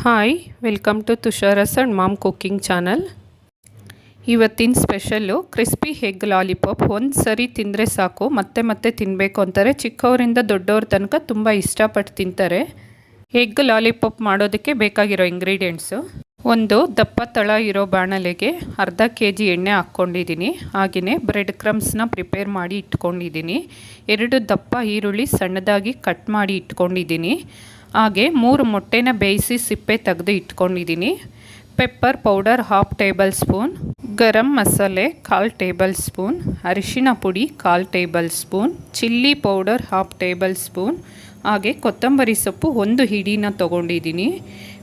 Hi welcome to Tushar's and mom cooking channel. ಇವತ್ತಿನ special crispy egg lollipop. ಒಂದು ಸರಿ ತಿಂದರೆ ಸಾಕು ಮತ್ತೆ ಮತ್ತೆ ತಿನ್ನಬೇಕು ಅಂತಾರೆ. ಚಿಕ್ಕವರಿಂದ ದೊಡ್ಡವ್ರ ತನಕ ತುಂಬ ಇಷ್ಟಪಟ್ಟು ತಿಂತಾರೆ. ಎಗ್ ಲಾಲಿಪಾಪ್ ಮಾಡೋದಕ್ಕೆ ಬೇಕಾಗಿರೋ ಇಂಗ್ರೀಡಿಯೆಂಟ್ಸು: ಒಂದು ದಪ್ಪ ತಳ ಇರೋ ಬಾಣಲೆಗೆ ಅರ್ಧ kg ಎಣ್ಣೆ ಹಾಕ್ಕೊಂಡಿದ್ದೀನಿ. ಹಾಗೆಯೇ ಬ್ರೆಡ್ ಕ್ರಮ್ಸ್ನ ಪ್ರಿಪೇರ್ ಮಾಡಿ ಇಟ್ಕೊಂಡಿದ್ದೀನಿ. 2 ದಪ್ಪ ಈರುಳ್ಳಿ ಸಣ್ಣದಾಗಿ ಕಟ್ ಮಾಡಿ ಇಟ್ಕೊಂಡಿದ್ದೀನಿ. ಹಾಗೆ 3 ಮೊಟ್ಟೆನ ಬೇಯಿಸಿ ಸಿಪ್ಪೆ ತೆಗೆದು ಇಟ್ಕೊಂಡಿದ್ದೀನಿ. Pepper powder 1/2 table spoon, garam masala 1/4 table spoon, ಅರಿಶಿಣ ಪುಡಿ 1/4 table spoon, chilli powder 1/2 table spoon, ಹಾಗೆ ಕೊತ್ತಂಬರಿ ಸೊಪ್ಪು 1 ಹಿಡಿನ ತೊಗೊಂಡಿದ್ದೀನಿ.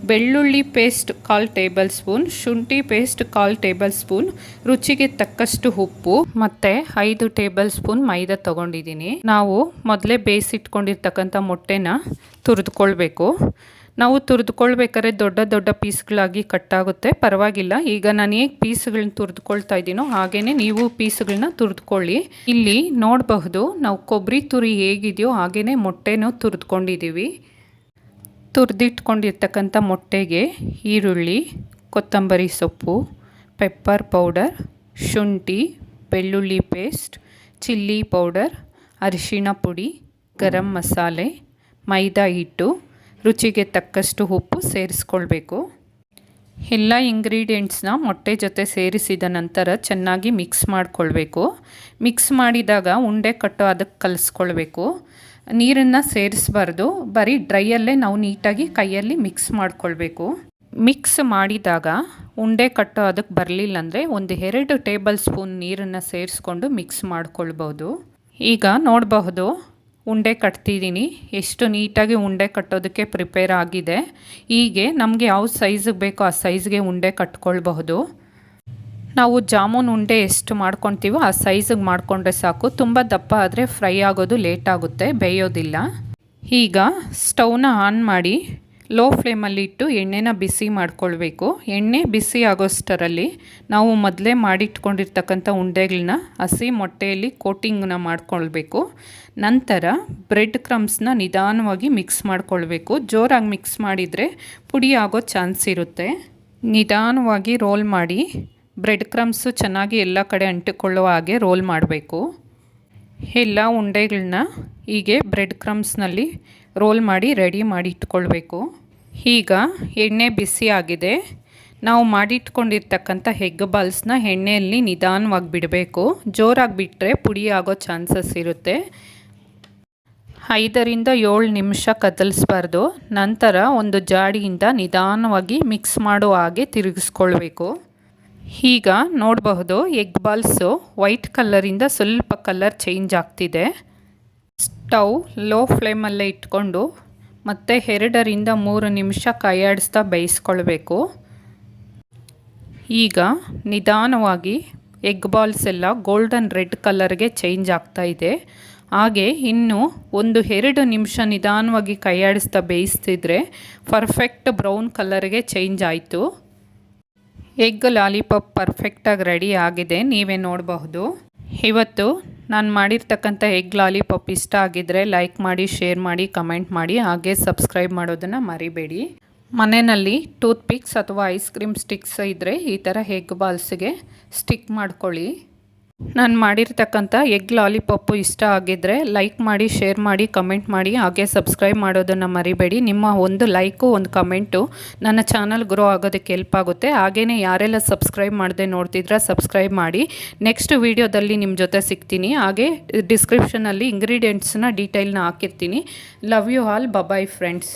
ಬೆಳ್ಳುಳ್ಳಿ ಪೇಸ್ಟ್ 1/4 ಟೇಬಲ್ ಸ್ಪೂನ್, ಶುಂಠಿ ಪೇಸ್ಟ್ 1/4 ಟೇಬಲ್ ಸ್ಪೂನ್, ರುಚಿಗೆ ತಕ್ಕಷ್ಟು ಉಪ್ಪು ಮತ್ತು 5 ಟೇಬಲ್ ಸ್ಪೂನ್ ಮೈದಾ ತೊಗೊಂಡಿದ್ದೀನಿ. ನಾವು ಮೊದಲೇ ಬೇಯಿಸಿಟ್ಕೊಂಡಿರ್ತಕ್ಕಂಥ ಮೊಟ್ಟೆನ ತುರಿದುಕೊಳ್ಬೇಕು. ನಾವು ತುರಿದುಕೊಳ್ಬೇಕಾದ್ರೆ ದೊಡ್ಡ ದೊಡ್ಡ ಪೀಸ್ಗಳಾಗಿ ಕಟ್ಟಾಗುತ್ತೆ, ಪರವಾಗಿಲ್ಲ. ಈಗ ನಾನು ಹೇಗೆ ಪೀಸ್ಗಳನ್ನ ತುರಿದುಕೊಳ್ತಾ ಇದ್ದೀನೋ ಹಾಗೆಯೇ ನೀವು ಪೀಸ್ಗಳನ್ನ ತುರಿದುಕೊಳ್ಳಿ. ಇಲ್ಲಿ ನೋಡಬಹುದು ನಾವು ಕೊಬ್ಬರಿ ತುರಿ ಹೇಗಿದೆಯೋ ಹಾಗೆಯೇ ಮೊಟ್ಟೆನೂ ತುರಿದುಕೊಂಡಿದ್ದೀವಿ. ತುರಿದಿಟ್ಕೊಂಡಿರ್ತಕ್ಕಂಥ ಮೊಟ್ಟೆಗೆ ಈರುಳ್ಳಿ, ಕೊತ್ತಂಬರಿ ಸೊಪ್ಪು, ಪೆಪ್ಪರ್ ಪೌಡರ್, ಶುಂಠಿ, ಬೆಳ್ಳುಳ್ಳಿ ಪೇಸ್ಟ್, ಚಿಲ್ಲಿ ಪೌಡರ್, ಅರಿಶಿಣ ಪುಡಿ, ಗರಂ ಮಸಾಲೆ, ಮೈದಾ ಹಿಟ್ಟು, ರುಚಿಗೆ ತಕ್ಕಷ್ಟು ಉಪ್ಪು ಸೇರಿಸ್ಕೊಳ್ಬೇಕು. ಎಲ್ಲ ಇಂಗ್ರೀಡಿಯೆಂಟ್ಸ್ನ ಮೊಟ್ಟೆ ಜೊತೆ ಸೇರಿಸಿದ ನಂತರ ಚೆನ್ನಾಗಿ ಮಿಕ್ಸ್ ಮಾಡಿಕೊಳ್ಬೇಕು. ಮಿಕ್ಸ್ ಮಾಡಿದಾಗ ಉಂಡೆ ಕಟ್ಟೋ ಅದಕ್ಕೆ ಕಲಿಸ್ಕೊಳ್ಬೇಕು. ನೀರನ್ನು ಸೇರಿಸಬಾರ್ದು, ಬರೀ ಡ್ರೈಯಲ್ಲೇ ನಾವು ನೀಟಾಗಿ ಕೈಯಲ್ಲಿ ಮಿಕ್ಸ್ ಮಾಡಿಕೊಳ್ಬೇಕು. ಮಿಕ್ಸ್ ಮಾಡಿದಾಗ ಉಂಡೆ ಕಟ್ಟೋ ಅದಕ್ಕೆ ಬರಲಿಲ್ಲ ಅಂದರೆ 1-2 ಟೇಬಲ್ ಸ್ಪೂನ್ ನೀರನ್ನು ಸೇರಿಸ್ಕೊಂಡು ಮಿಕ್ಸ್ ಮಾಡ್ಕೊಳ್ಬೋದು. ಈಗ ನೋಡಬಹುದು ಉಂಡೆ ಕಟ್ತಿದ್ದೀನಿ, ಎಷ್ಟು ನೀಟಾಗಿ ಉಂಡೆ ಕಟ್ಟೋದಕ್ಕೆ ಪ್ರಿಪೇರ್ ಆಗಿದೆ. ಹೀಗೆ ನಮಗೆ ಯಾವ ಸೈಜಿಗೆ ಬೇಕೋ ಆ ಸೈಜ್ಗೆ ಉಂಡೆ ಕಟ್ಕೊಳ್ಬಹುದು. ನಾವು ಜಾಮೂನ್ ಉಂಡೆ ಎಷ್ಟು ಮಾಡ್ಕೊತೀವೋ ಆ ಸೈಜಿಗೆ ಮಾಡಿಕೊಂಡ್ರೆ ಸಾಕು. ತುಂಬ ದಪ್ಪ ಆದರೆ ಫ್ರೈ ಆಗೋದು ಲೇಟ್ ಆಗುತ್ತೆ, ಬೇಯೋದಿಲ್ಲ. ಈಗ ಸ್ಟವ್ನ ಆನ್ ಮಾಡಿ ಲೋ ಫ್ಲೇಮಲ್ಲಿ ಇಟ್ಟು ಎಣ್ಣೆನ ಬಿಸಿ ಮಾಡ್ಕೊಳ್ಬೇಕು. ಎಣ್ಣೆ ಬಿಸಿ ಆಗೋಷ್ಟರಲ್ಲಿ ನಾವು ಮೊದಲೇ ಮಾಡಿಟ್ಕೊಂಡಿರ್ತಕ್ಕಂಥ ಉಂಡೆಗಳನ್ನ ಹಸಿ ಮೊಟ್ಟೆಯಲ್ಲಿ ಕೋಟಿಂಗ್ನ ಮಾಡ್ಕೊಳ್ಬೇಕು. ನಂತರ ಬ್ರೆಡ್ ಕ್ರಮ್ಸ್ನ ನಿಧಾನವಾಗಿ ಮಿಕ್ಸ್ ಮಾಡ್ಕೊಳ್ಬೇಕು. ಜೋರಾಗಿ ಮಿಕ್ಸ್ ಮಾಡಿದರೆ ಪುಡಿ ಆಗೋ ಚಾನ್ಸ್ ಇರುತ್ತೆ. ನಿಧಾನವಾಗಿ ರೋಲ್ ಮಾಡಿ ಬ್ರೆಡ್ ಕ್ರಮ್ಸು ಚೆನ್ನಾಗಿ ಎಲ್ಲ ಕಡೆ ಅಂಟಿಕೊಳ್ಳುವ ಹಾಗೆ ರೋಲ್ ಮಾಡಬೇಕು. ಎಲ್ಲ ಉಂಡೆಗಳನ್ನ ಹೀಗೆ ಬ್ರೆಡ್ ಕ್ರಮ್ಸ್ನಲ್ಲಿ ರೋಲ್ ಮಾಡಿ ರೆಡಿ ಮಾಡಿ ಇಟ್ಕೊಳ್ಬೇಕು. ಈಗ ಎಣ್ಣೆ ಬಿಸಿ ಆಗಿದೆ. ನಾವು ಮಾಡಿಟ್ಕೊಂಡಿರ್ತಕ್ಕಂಥ ಎಗ್ ಬಾಲ್ಸ್ನ ಎಣ್ಣೆಯಲ್ಲಿ ನಿಧಾನವಾಗಿ ಬಿಡಬೇಕು. ಜೋರಾಗಿ ಬಿಟ್ಟರೆ ಪುಡಿ ಆಗೋ ಚಾನ್ಸಸ್ ಇರುತ್ತೆ. 5-7 ನಿಮಿಷ ಕದಲಿಸ್ಬಾರ್ದು. ನಂತರ ಒಂದು ಜಾಡಿಯಿಂದ ನಿಧಾನವಾಗಿ ಮಿಕ್ಸ್ ಮಾಡೋ ಹಾಗೆ ತಿರುಗಿಸ್ಕೊಳ್ಬೇಕು. ಈಗ ನೋಡಬಹುದು ಎಗ್ ಬಾಲ್ಸು ವೈಟ್ ಕಲರಿಂದ ಸ್ವಲ್ಪ ಕಲರ್ ಚೇಂಜ್ ಆಗ್ತಿದೆ. ಸ್ಟವ್ ಲೋ ಫ್ಲೇಮಲ್ಲೇ ಇಟ್ಕೊಂಡು ಮತ್ತೆ 2-3 ನಿಮಿಷ ಕೈಯಾಡಿಸ್ತಾ ಬೇಯಿಸ್ಕೊಳ್ಬೇಕು. ಈಗ ನಿಧಾನವಾಗಿ ಎಗ್ ಬಾಲ್ಸ್ ಎಲ್ಲ ಗೋಲ್ಡನ್ ರೆಡ್ ಕಲರ್ಗೆ ಚೇಂಜ್ ಆಗ್ತಾ ಇದೆ. ಹಾಗೆ ಇನ್ನು 1-2 ನಿಮಿಷ ನಿಧಾನವಾಗಿ ಕೈಯಾಡಿಸ್ತಾ ಬೇಯಿಸ್ತಿದ್ರೆ ಪರ್ಫೆಕ್ಟ್ ಬ್ರೌನ್ ಕಲರ್ಗೆ ಚೇಂಜ್ ಆಯಿತು. ಎಗ್ ಲಾಲಿಪಾಪ್ ಪರ್ಫೆಕ್ಟಾಗಿ ರೆಡಿ ಆಗಿದೆ, ನೀವೇ ನೋಡಬಹುದು. ಇವತ್ತು ನಾನು ಮಾಡಿರ್ತಕ್ಕಂಥ ಎಗ್ ಲಾಲಿಪಾಪ್ ಇಷ್ಟ ಆಗಿದ್ದರೆ ಲೈಕ್ ಮಾಡಿ, ಶೇರ್ ಮಾಡಿ, ಕಮೆಂಟ್ ಮಾಡಿ, ಹಾಗೆ ಸಬ್ಸ್ಕ್ರೈಬ್ ಮಾಡೋದನ್ನು ಮರಿಬೇಡಿ. ಮನೆಯಲ್ಲಿ ಟೂತ್ ಪಿಕ್ಸ್ ಅಥವಾ ಐಸ್ ಕ್ರೀಮ್ ಸ್ಟಿಕ್ಸ್ ಇದ್ದರೆ ಈ ಥರ ಎಗ್ ಬಾಲ್ಸ್ಗೆ ಸ್ಟಿಕ್ ಮಾಡ್ಕೊಳ್ಳಿ. ನಾನು ಮಾಡಿರ್ತಕ್ಕಂಥ ಎಗ್ ಲಾಲಿಪಾಪು ಇಷ್ಟ ಆಗಿದ್ದರೆ ಲೈಕ್ ಮಾಡಿ, ಶೇರ್ ಮಾಡಿ, ಕಮೆಂಟ್ ಮಾಡಿ, ಹಾಗೆ ಸಬ್ಸ್ಕ್ರೈಬ್ ಮಾಡೋದನ್ನು ಮರಿಬೇಡಿ. ನಿಮ್ಮ ಒಂದು ಲೈಕು ಒಂದು ಕಮೆಂಟು ನನ್ನ ಚಾನಲ್ ಗ್ರೋ ಆಗೋದಕ್ಕೆ ಹೆಲ್ಪ್ ಆಗುತ್ತೆ. ಹಾಗೆಯೇ ಯಾರೆಲ್ಲ ಸಬ್ಸ್ಕ್ರೈಬ್ ಮಾಡದೆ ನೋಡ್ತಿದ್ರೆ ಸಬ್ಸ್ಕ್ರೈಬ್ ಮಾಡಿ. ನೆಕ್ಸ್ಟ್ ವೀಡಿಯೋದಲ್ಲಿ ನಿಮ್ಮ ಜೊತೆ ಸಿಗ್ತೀನಿ. ಹಾಗೆ ಡಿಸ್ಕ್ರಿಪ್ಷನಲ್ಲಿ ಇಂಗ್ರೀಡಿಯೆಂಟ್ಸ್ನ ಡೀಟೇಲ್ನ ಹಾಕಿರ್ತೀನಿ. Love you all, bye friends.